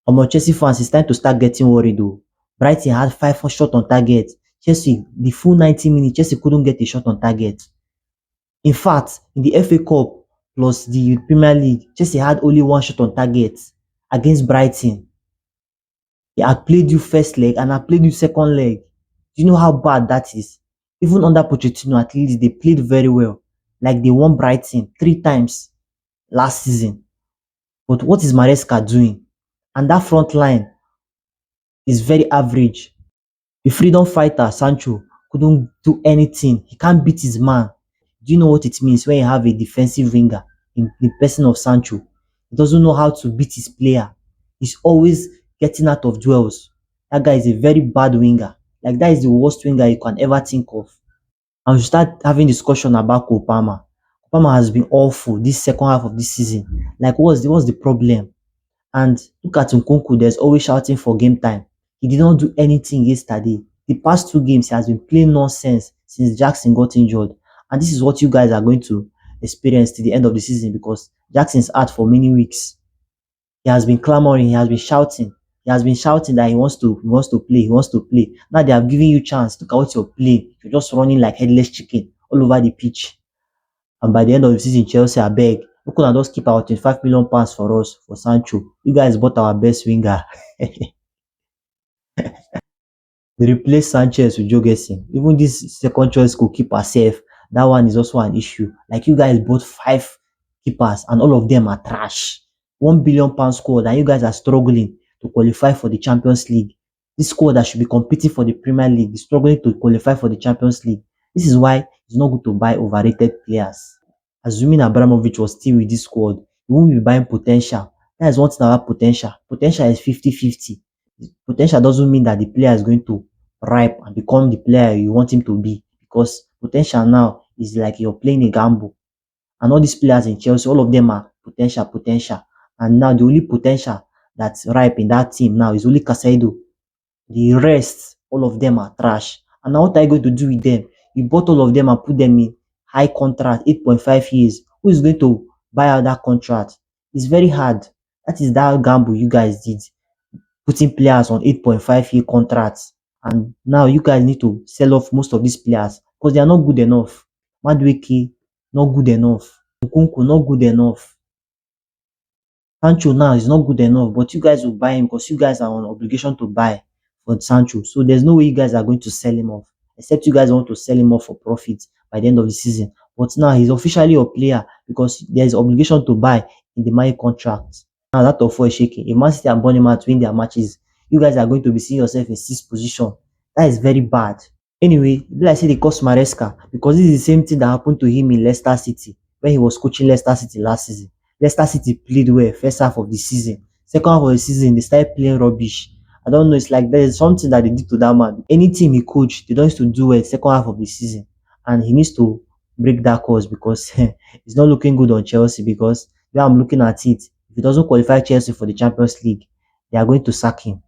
Among Chelsea fans, it's time to start getting worried though. Brighton had 5 shot on target. Chelsea, the full 90 minutes, Chelsea couldn't get a shot on target. In fact, in the FA Cup plus the Premier League, Chelsea had only 1 shot on target against Brighton. They had played you first leg and I played you second leg. Do you know how bad that is? Even under Pochettino, at least they played very well. Like they won Brighton 3 times last season. But what is Maresca doing? And that front line is very average. The freedom fighter, Sancho, couldn't do anything. He can't beat his man. Do you know what it means when you have a defensive winger in the person of Sancho? He doesn't know how to beat his player. He's always getting out of duels. That guy is a very bad winger. Like that is the worst winger you can ever think of. And we start having discussion about Kopama. Kopama has been awful this second half of this season. Like what's the problem? And look at Nkunku, there's always shouting for game time. He did not do anything yesterday. The past 2 games, he has been playing nonsense since Jackson got injured. And this is what you guys are going to experience to the end of the season because Jackson's out for many weeks. He has been clamoring, he has been shouting. He has been shouting that he wants to play. Now they have given you chance. Look at what you're playing. You're just running like headless chicken all over the pitch. And by the end of the season, Chelsea are beg. We could just keep our 25 million pounds for us for Sancho. You guys bought our best winger. They replaced Sanchez with Joe Gessin. Even this second choice goalkeeper safe. That one is also an issue. Like you guys bought 5 keepers and all of them are trash. £1 billion squad and you guys are struggling to qualify for the Champions League. This squad that should be competing for the Premier League is struggling to qualify for the Champions League. This is why it's not good to buy overrated players. Assuming Abramovich was still with this squad, he won't be buying potential. That is one thing about potential. Potential is 50-50. Potential doesn't mean that the player is going to ripe and become the player you want him to be. Because potential now is like you're playing a gamble. And all these players in Chelsea, all of them are potential. And now the only potential that's ripe in that team now is only Casado. The rest, all of them are trash. And now what are you going to do with them? You bought all of them and put them in high contract, 8.5 years. Who is going to buy out that contract? It's very hard. That is that gamble you guys did. Putting players on 8.5 year contracts. And now you guys need to sell off most of these players because they are not good enough. Madueke, not good enough. Nkunku, not good enough. Sancho now is not good enough, but you guys will buy him because you guys are on obligation to buy for Sancho. So there's no way you guys are going to sell him off, except you guys want to sell him off for profit by the end of the season. But now he's officially a player because there is obligation to buy in the money contract. Now that of is shaking. If Man City and Bournemouth win their matches, you guys are going to be seeing yourself in 6th position. That is very bad. Anyway, like I say they cost Maresca because this is the same thing that happened to him in Leicester City when he was coaching Leicester City last season. Leicester City played well first half of the season. Second half of the season, they started playing rubbish. I don't know. It's like there's something that they did to that man. Any team he coached, they don't used to do well second half of the season, and he needs to break that course because it's not looking good on Chelsea. Because where I'm looking at it, if he doesn't qualify Chelsea for the Champions League, they are going to sack him.